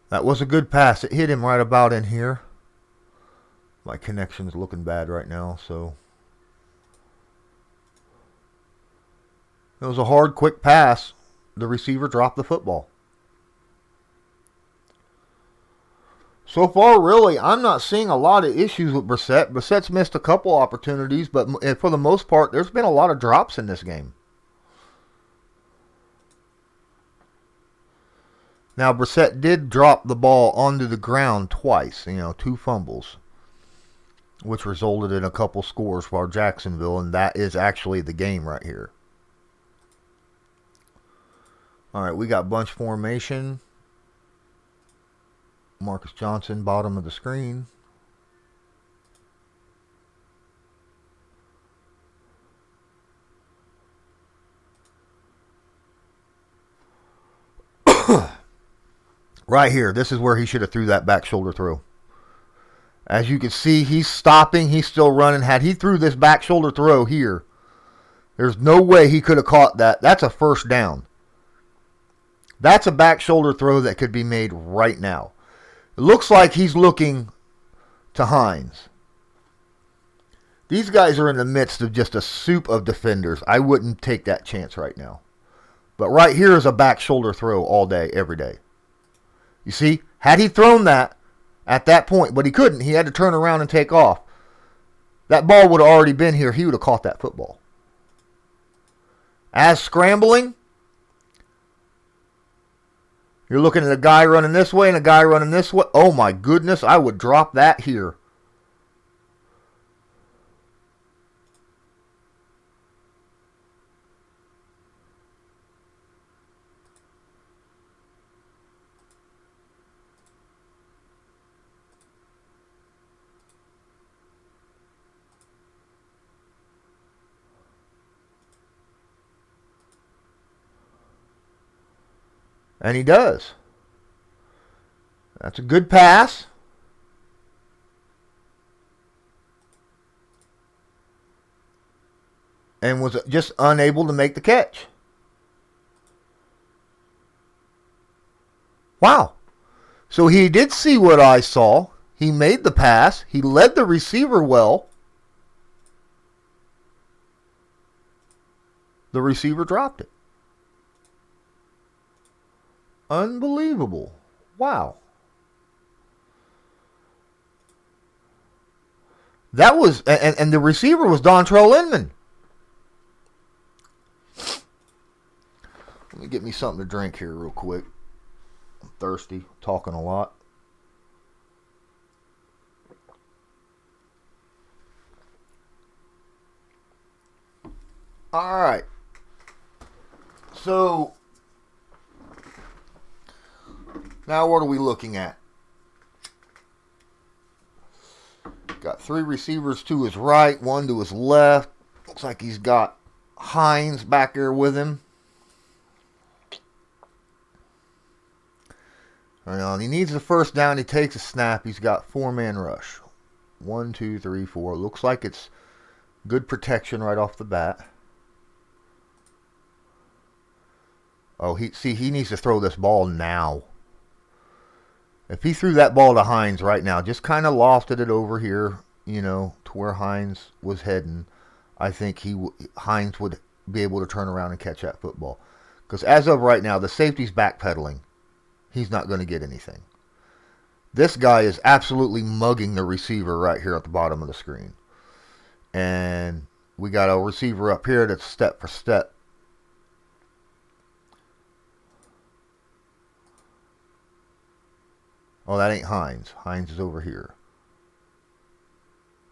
That was a good pass. It hit him right about in here. My connection's looking bad right now, so. It was a hard, quick pass. The receiver dropped the football. So far, really, I'm not seeing a lot of issues with Brissett. Brissett's missed a couple opportunities, but for the most part, there's been a lot of drops in this game. Now, Brissett did drop the ball onto the ground twice, 2 fumbles, which resulted in a couple scores for Jacksonville, and that is actually the game right here. All right, we got bunch formation. Marcus Johnson, bottom of the screen. Right here, this is where he should have threw that back shoulder throw. As you can see, he's stopping, he's still running. Had he threw this back shoulder throw here, there's no way he could have caught that. That's a first down. That's a back shoulder throw that could be made right now. It looks like he's looking to Hines. These guys are in the midst of just a soup of defenders. I wouldn't take that chance right now. But right here is a back shoulder throw all day, every day. You see, had he thrown that at that point, but he couldn't. He had to turn around and take off. That ball would have already been here. He would have caught that football. As scrambling, you're looking at a guy running this way and a guy running this way. Oh my goodness, I would drop that here. And he does. That's a good pass. And was just unable to make the catch. Wow. So he did see what I saw. He made the pass. He led the receiver well. The receiver dropped it. Unbelievable. Wow. That was, and the receiver was Dontrell Inman. Let me get me something to drink here real quick. I'm thirsty, talking a lot. All right. So, now what are we looking at? Got 3 receivers to his right, 1 to his left. Looks like he's got Hines back there with him. And he needs the first down. He takes a snap. He's got 4-man rush. 1, 2, 3, 4. Looks like it's good protection right off the bat. Oh, he needs to throw this ball now. If he threw that ball to Hines right now, just kind of lofted it over here, to where Hines was heading, I think Hines would be able to turn around and catch that football. Because as of right now, the safety's backpedaling. He's not going to get anything. This guy is absolutely mugging the receiver right here at the bottom of the screen. And we got a receiver up here that's step for step. Oh, that ain't Hines. Hines is over here.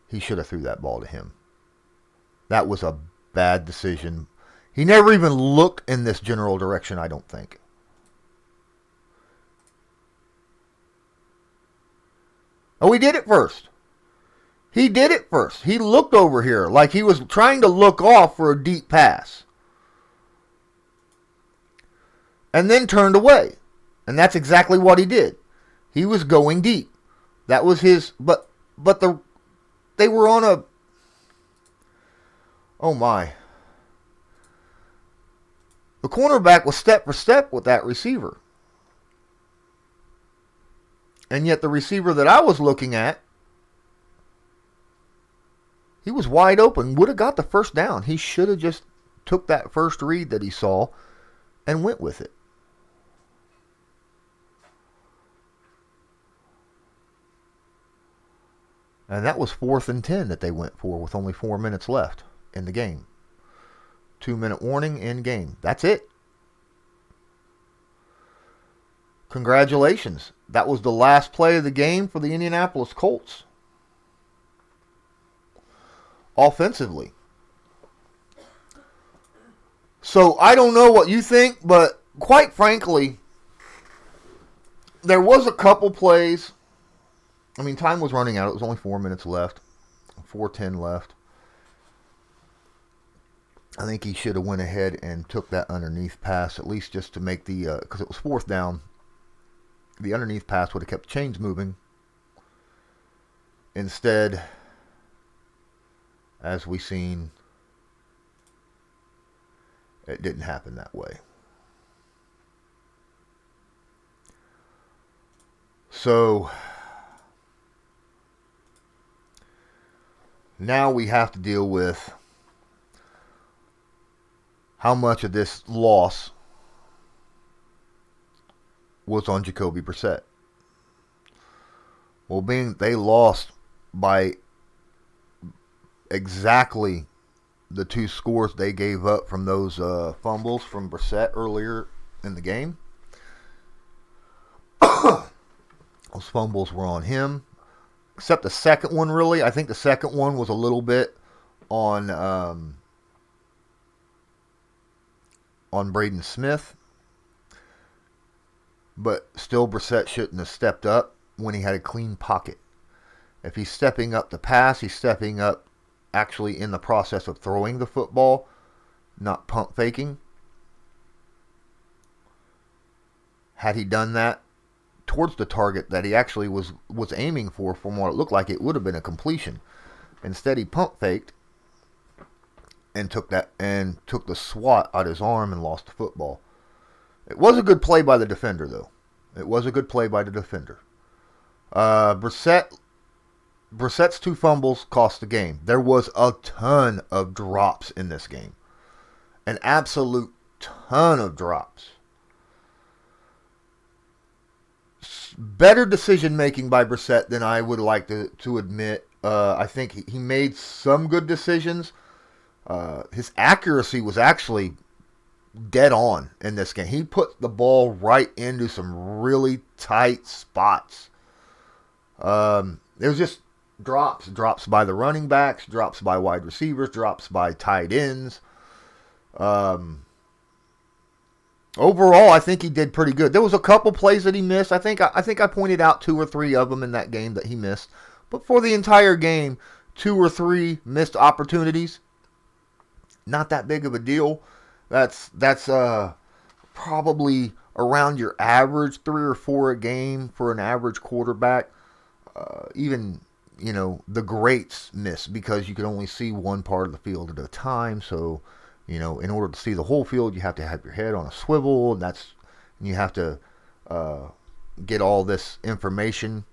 He should have threw that ball to him. That was a bad decision. He never even looked in this general direction, I don't think. Oh, he did it first. He did it first. He looked over here like he was trying to look off for a deep pass. And then turned away. And that's exactly what he did. He was going deep. That was his, but they were on a, oh my. The cornerback was step for step with that receiver. And yet the receiver that I was looking at, he was wide open, would have got the first down. He should have just took that first read that he saw and went with it. And that was 4th and 10 that they went for with only 4 minutes left in the game. 2-minute warning in game. That's it. Congratulations. That was the last play of the game for the Indianapolis Colts. Offensively. So I don't know what you think, but quite frankly, there was a couple plays. I mean, time was running out. It was only 4 minutes left. 4:10 left. I think he should have went ahead and took that underneath pass, at least just to make the, because it was 4th down. The underneath pass would have kept chains moving. Instead, as we seen, it didn't happen that way. So now we have to deal with how much of this loss was on Jacoby Brissett. Well, being they lost by exactly the 2 scores they gave up from those fumbles from Brissett earlier in the game. Those fumbles were on him. Except the second one, really. I think the second one was a little bit on Braden Smith. But still, Brissett shouldn't have stepped up when he had a clean pocket. If he's stepping up to pass, he's stepping up actually in the process of throwing the football, not pump faking. Had he done that towards the target that he actually was aiming for, from what it looked like, it would have been a completion. Instead, he pump faked and took the swat out his arm and lost the football. It was a good play by the defender, though. It was a good play by the defender. Brissett's 2 fumbles cost the game. There was a ton of drops in this game. An absolute ton of drops. better decision making by Brissett than I would like to admit. I think he made some good decisions. His accuracy was actually dead on in this game. He put the ball right into some really tight spots. It was just drops by the running backs, drops by wide receivers, drops by tight ends. Overall, I think he did pretty good. There was a couple plays that he missed. I think I pointed out 2 or 3 of them in that game that he missed. But for the entire game, 2 or 3 missed opportunities. Not that big of a deal. That's probably around your average, 3 or 4 a game for an average quarterback. Even, the greats miss because you can only see one part of the field at a time. So, in order to see the whole field, you have to have your head on a swivel, and you have to get all this information.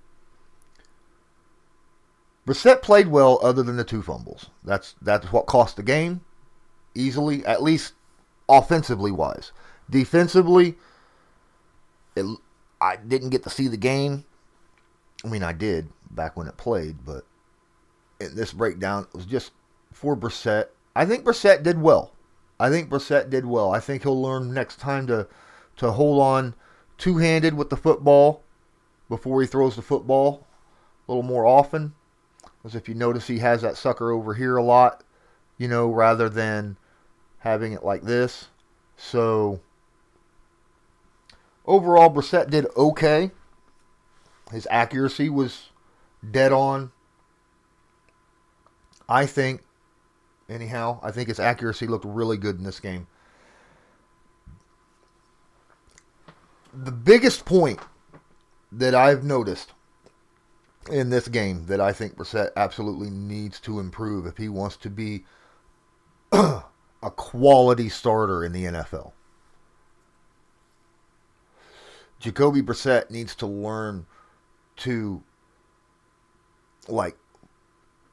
Brissett played well other than the 2 fumbles. That's what cost the game easily, at least offensively wise. Defensively, I didn't get to see the game. I mean, I did back when it played, but in this breakdown, it was just for Brissett. I think Brissett did well. I think he'll learn next time to hold on two-handed with the football before he throws the football a little more often. Because if you notice, he has that sucker over here a lot, rather than having it like this. So, overall, Brissett did okay. His accuracy was dead on. I think his accuracy looked really good in this game. The biggest point that I've noticed in this game that I think Brissett absolutely needs to improve if he wants to be a quality starter in the NFL. Jacoby Brissett needs to learn to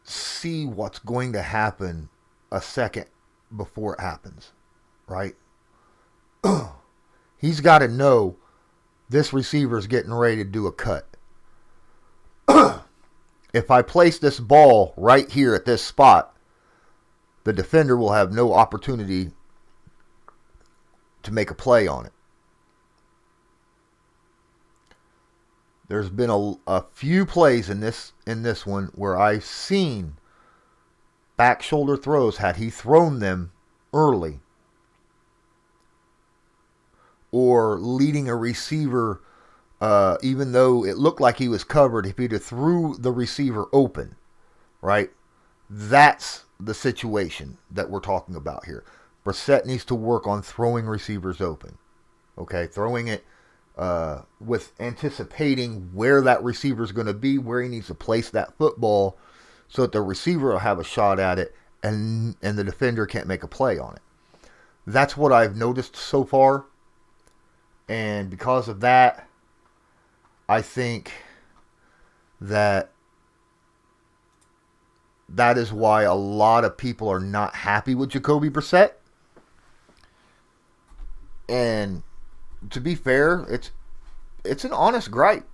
see what's going to happen a second before it happens, right? He's got to know this receiver's getting ready to do a cut. If I place this ball right here at this spot, the defender will have no opportunity to make a play on it. There's been a few plays in this one where I've seen back shoulder throws, had he thrown them early, or leading a receiver, even though it looked like he was covered, if he'd have threw the receiver open, right? That's the situation that we're talking about here. Brissett needs to work on throwing receivers open. Okay, throwing it with anticipating where that receiver is going to be, where he needs to place that football so that the receiver will have a shot at it and the defender can't make a play on it. That's what I've noticed so far. And because of that, I think that is why a lot of people are not happy with Jacoby Brissett. And to be fair, it's an honest gripe.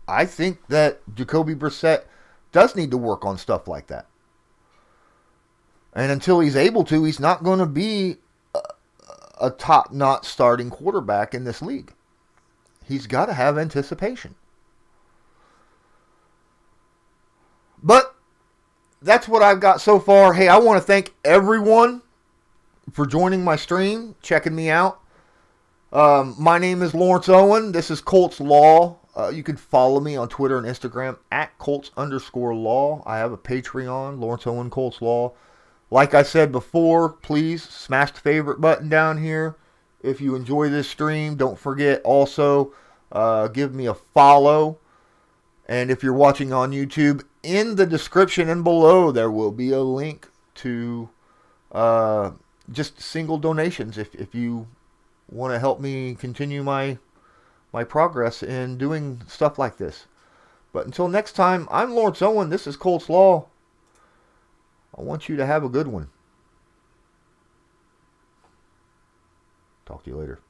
I think that Jacoby Brissett does need to work on stuff like that. And until he's able to, he's not going to be a top-notch starting quarterback in this league. He's got to have anticipation. But that's what I've got so far. Hey, I want to thank everyone for joining my stream, checking me out. My name is Lawrence Owen. This is Colts Law. You can follow me on Twitter and Instagram at Colts_Law. I have a Patreon, Lawrence Owen Colts Law. Like I said before, please smash the favorite button down here. If you enjoy this stream, don't forget also give me a follow. And if you're watching on YouTube, in the description and below, there will be a link to just single donations if you want to help me continue my progress in doing stuff like this. But until next time, I'm Lawrence Owen. This is Colts Law. I want you to have a good one. Talk to you later.